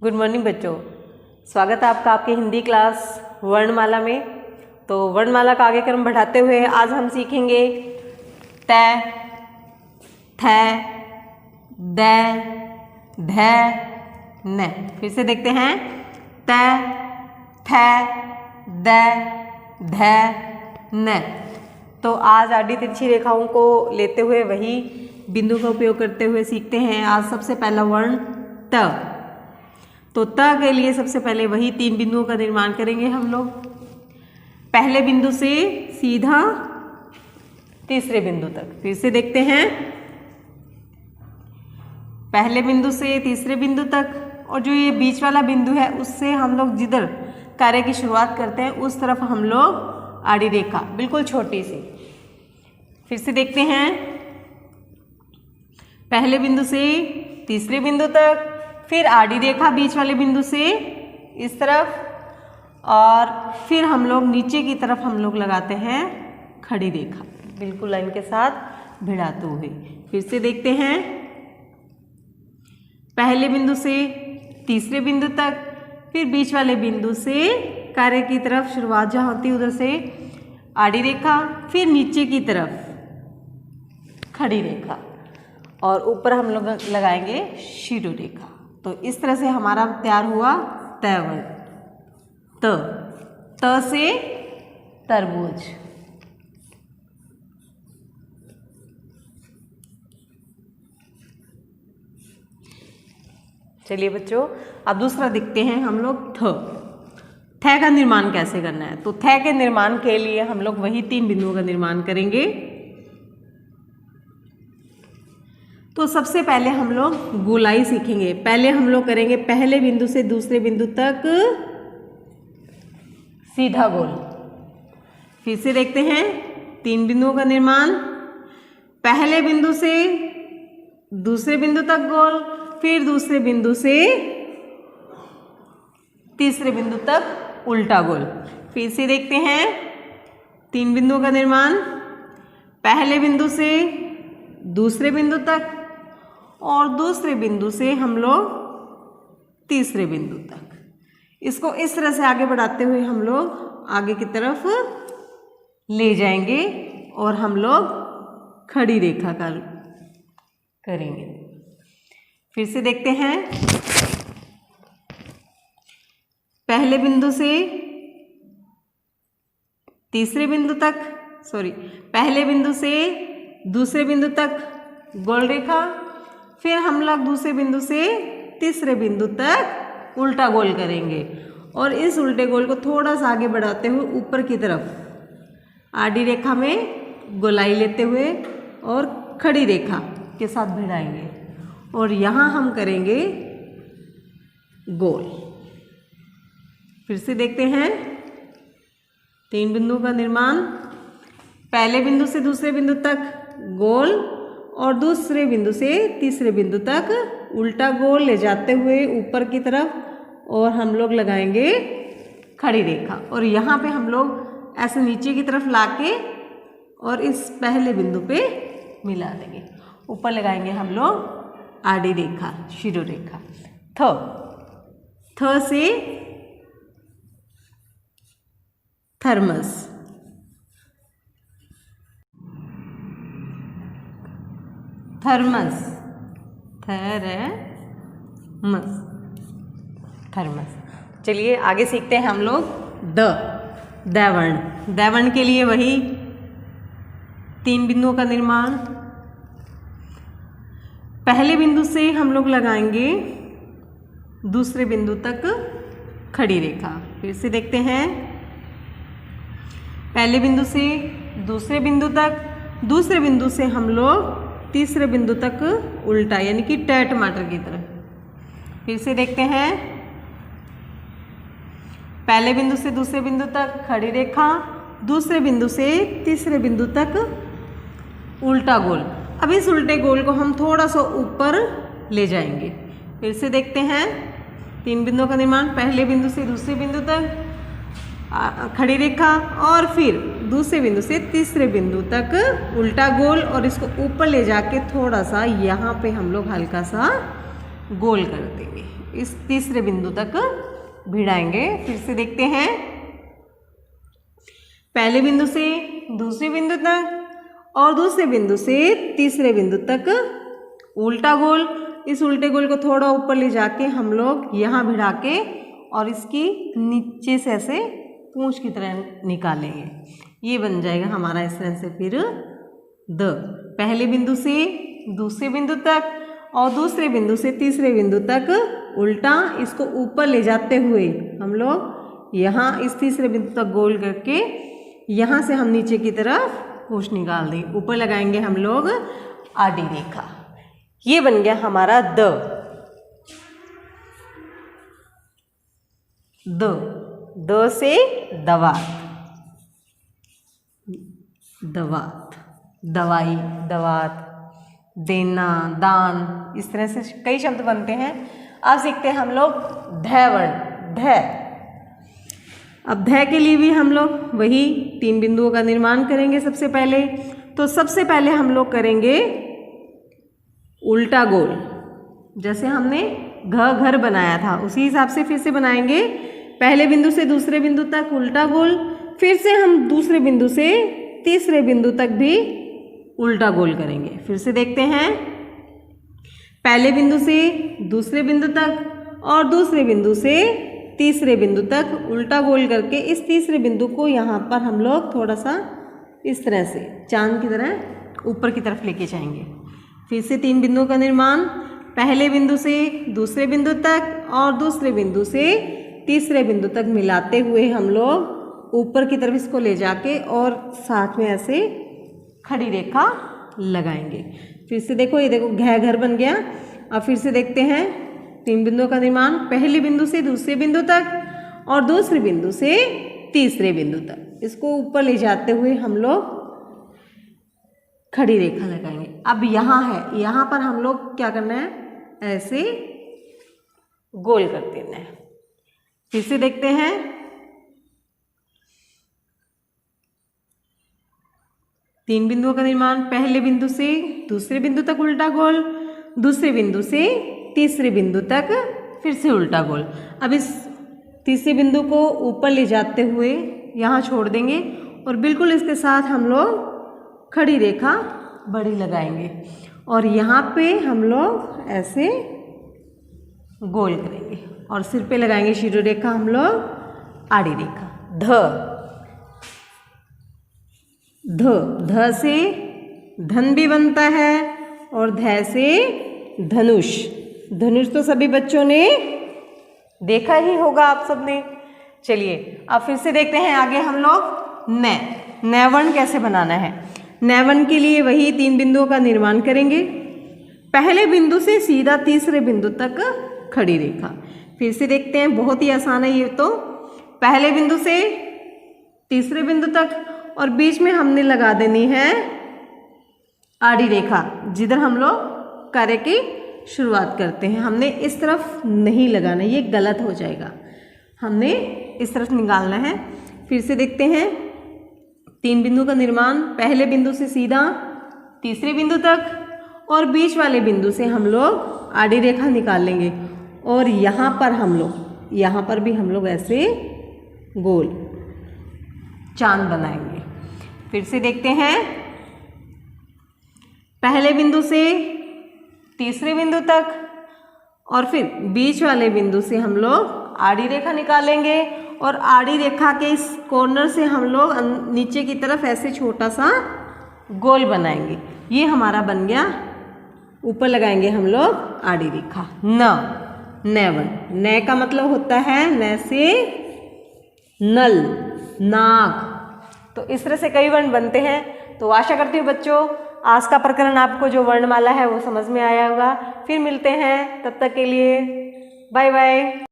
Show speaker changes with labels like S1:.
S1: Good morning बच्चों, स्वागत है आपका आपके हिंदी क्लास वर्णमाला में। तो वर्णमाला का आगे क्रम बढ़ाते हुए आज हम सीखेंगे त, थ, द, ध, न। फिर से देखते हैं त, थ, द, ध, न। तो आज आड़ी तिरछी रेखाओं को लेते हुए वही बिंदु का उपयोग करते हुए सीखते हैं। आज सबसे पहला वर्ण त। तो त के लिए सबसे पहले वही 3 बिंदुओं का निर्माण करेंगे हम लोग। पहले बिंदु से सीधा तीसरे बिंदु तक। फिर से देखते हैं, पहले बिंदु से तीसरे बिंदु तक, और जो ये बीच वाला बिंदु है उससे हम लोग जिधर कार्य की शुरुआत करते हैं उस तरफ हम लोग आड़ी रेखा बिल्कुल छोटी सी। फिर से देखते हैं, पहले बिंदु से तीसरे बिंदु तक, फिर आड़ी रेखा बीच वाले बिंदु से इस तरफ, और फिर हम लोग नीचे की तरफ हम लोग लगाते हैं खड़ी रेखा बिल्कुल लाइन के साथ भिड़ाते हुए। फिर से देखते हैं, पहले बिंदु से तीसरे बिंदु तक, फिर बीच वाले बिंदु से कार्य की तरफ शुरुआत जहाँ होती है उधर से आड़ी रेखा, फिर नीचे की तरफ खड़ी रेखा, और ऊपर हम लोग लगाएंगे शीरो रेखा। तो इस तरह से हमारा तैयार हुआ त वर्ण। त से तरबूज। चलिए बच्चों, अब दूसरा देखते हैं हम लोग थ। थ का निर्माण कैसे करना है। तो थ के निर्माण के लिए हम लोग वही 3 बिंदुओं का निर्माण करेंगे। तो सबसे पहले हम लोग गोलाई सीखेंगे। पहले हम लोग करेंगे पहले बिंदु से दूसरे बिंदु तक सीधा गोल। फिर से देखते हैं, 3 बिंदुओं का निर्माण। पहले बिंदु से दूसरे बिंदु तक गोल, फिर दूसरे बिंदु से तीसरे बिंदु तक उल्टा गोल। फिर से देखते हैं, 3 बिंदुओं का निर्माण। पहले बिंदु से दूसरे बिंदु तक, और दूसरे बिंदु से हम लोग तीसरे बिंदु तक। इसको इस तरह से आगे बढ़ाते हुए हम लोग आगे की तरफ ले जाएंगे और हम लोग खड़ी रेखा का करेंगे। फिर से देखते हैं, पहले बिंदु से तीसरे बिंदु तक, पहले बिंदु से दूसरे बिंदु तक गोल रेखा, फिर हम लोग दूसरे बिंदु से तीसरे बिंदु तक उल्टा गोल करेंगे, और इस उल्टे गोल को थोड़ा सा आगे बढ़ाते हुए ऊपर की तरफ आड़ी रेखा में गोलाई लेते हुए और खड़ी रेखा के साथ भिड़ाएंगे, और यहाँ हम करेंगे गोल। फिर से देखते हैं, 3 बिंदुओं का निर्माण। पहले बिंदु से दूसरे बिंदु तक गोल, और दूसरे बिंदु से तीसरे बिंदु तक उल्टा गोल ले जाते हुए ऊपर की तरफ, और हम लोग लगाएंगे खड़ी रेखा, और यहाँ पे हम लोग ऐसे नीचे की तरफ लाके और इस पहले बिंदु पे मिला देंगे। ऊपर लगाएंगे हम लोग आड़ी रेखा, शीरो रेखा। थ से थर्मस। Thermos, thermos, thermos. चलिए आगे सीखते हैं हम लोग द वर्ण। द वर्ण के लिए वही 3 बिंदुओं का निर्माण। पहले बिंदु से हम लोग लगाएंगे दूसरे बिंदु तक खड़ी रेखा। फिर से देखते हैं, पहले बिंदु से दूसरे बिंदु तक, दूसरे बिंदु से हम लोग तीसरे बिंदु तक उल्टा, यानी कि ट टमाटर की तरह। फिर से देखते हैं, पहले बिंदु से दूसरे बिंदु तक खड़ी रेखा, दूसरे बिंदु से तीसरे बिंदु तक उल्टा गोल। अब इस उल्टे गोल को हम थोड़ा सा ऊपर ले जाएंगे। फिर से देखते हैं, 3 बिंदुओं का निर्माण। पहले बिंदु से दूसरे बिंदु तक खड़ी रेखा, और फिर दूसरे बिंदु से तीसरे बिंदु तक उल्टा गोल, और इसको ऊपर ले जाके थोड़ा सा यहाँ पे हम लोग हल्का सा गोल कर देंगे। इस तीसरे बिंदु तक भिड़ाएंगे। फिर से देखते हैं, पहले बिंदु से दूसरे बिंदु तक और दूसरे बिंदु से तीसरे बिंदु तक उल्टा गोल। इस उल्टे गोल को थोड़ा ऊपर ले जाके हम लोग यहाँ भिड़ा के और इसकी नीचे से ऐसे पूंछ की तरह निकालेंगे। ये बन जाएगा हमारा इस तरह से फिर द। पहले बिंदु से दूसरे बिंदु तक और दूसरे बिंदु से तीसरे बिंदु तक उल्टा, इसको ऊपर ले जाते हुए हम लोग यहाँ इस तीसरे बिंदु तक गोल करके यहाँ से हम नीचे की तरफ पूंछ निकाल देंगे। ऊपर लगाएंगे हम लोग आड़ी रेखा। ये बन गया हमारा द। द से दवात, दवात, दवाई, दवात, देना, दान, इस तरह से कई शब्द बनते हैं। अब सीखते हैं हम लोग ध वर्ण, ध। अब ध के लिए भी हम लोग वही 3 बिंदुओं का निर्माण करेंगे। सबसे पहले हम लोग करेंगे उल्टा गोल। जैसे हमने घर बनाया था उसी हिसाब से फिर से बनाएंगे। पहले बिंदु से दूसरे बिंदु तक उल्टा गोल, फिर से हम दूसरे बिंदु से तीसरे बिंदु तक भी उल्टा गोल करेंगे। फिर से देखते हैं, पहले बिंदु से दूसरे बिंदु तक और दूसरे बिंदु से तीसरे बिंदु तक उल्टा गोल करके इस तीसरे बिंदु को यहाँ पर हम लोग थोड़ा सा इस तरह से चांद की तरह ऊपर की तरफ लेके जाएंगे। फिर से 3 बिंदुओं का निर्माण, पहले बिंदु से दूसरे बिंदु तक और दूसरे बिंदु से तीसरे बिंदु तक मिलाते हुए हम लोग ऊपर की तरफ इसको ले जाके और साथ में ऐसे खड़ी रेखा लगाएंगे। फिर से देखो, ये देखो घर बन गया। अब फिर से देखते हैं 3 बिंदुओं का निर्माण, पहले बिंदु से दूसरे बिंदु तक और दूसरे बिंदु से तीसरे बिंदु तक इसको ऊपर ले जाते हुए हम लोग खड़ी रेखा लगाएंगे। अब यहाँ है, यहाँ पर हम लोग क्या करना है, ऐसे गोल कर देना है। फिर से देखते हैं, तीन बिंदुओं का निर्माण, पहले बिंदु से दूसरे बिंदु तक उल्टा गोल, दूसरे बिंदु से तीसरे बिंदु तक फिर से उल्टा गोल। अब इस तीसरे बिंदु को ऊपर ले जाते हुए यहाँ छोड़ देंगे और बिल्कुल इसके साथ हम लोग खड़ी रेखा बड़ी लगाएंगे और यहाँ पे हम लोग ऐसे गोल करेंगे और सिर पे लगाएंगे शीरो रेखा हम लोग आड़ी रेखा। ध से धन भी बनता है और ध से धनुष। धनुष तो सभी बच्चों ने देखा ही होगा आप सबने। चलिए अब फिर से देखते हैं आगे हम लोग न वर्ण कैसे बनाना है। न वर्ण के लिए वही 3 बिंदुओं का निर्माण करेंगे। पहले बिंदु से सीधा तीसरे बिंदु तक खड़ी रेखा। फिर से देखते हैं, बहुत ही आसान है ये तो। पहले बिंदु से तीसरे बिंदु तक और बीच में हमने लगा देनी है आड़ी रेखा, जिधर हम लोग कार्य की शुरुआत करते हैं। हमने इस तरफ नहीं लगाना, ये गलत हो जाएगा, हमने इस तरफ निकालना है। फिर से देखते हैं, 3 बिंदु का निर्माण, पहले बिंदु से सीधा तीसरे बिंदु तक और बीच वाले बिंदु से हम लोग आड़ी रेखा निकाल लेंगे और यहाँ पर भी हम लोग ऐसे गोल चांद बनाएंगे। फिर से देखते हैं, पहले बिंदु से तीसरे बिंदु तक और फिर बीच वाले बिंदु से हम लोग आड़ी रेखा निकालेंगे और आड़ी रेखा के इस कॉर्नर से हम लोग नीचे की तरफ ऐसे छोटा सा गोल बनाएंगे। ये हमारा बन गया। ऊपर लगाएंगे हम लोग आड़ी रेखा। न वर्ण, न का मतलब होता है न से नल, नाग। तो इस तरह से कई वर्ण बनते हैं। तो आशा करती हूँ बच्चों आज का प्रकरण आपको जो वर्णमाला है वो समझ में आया होगा। फिर मिलते हैं, तब तक के लिए बाय बाय।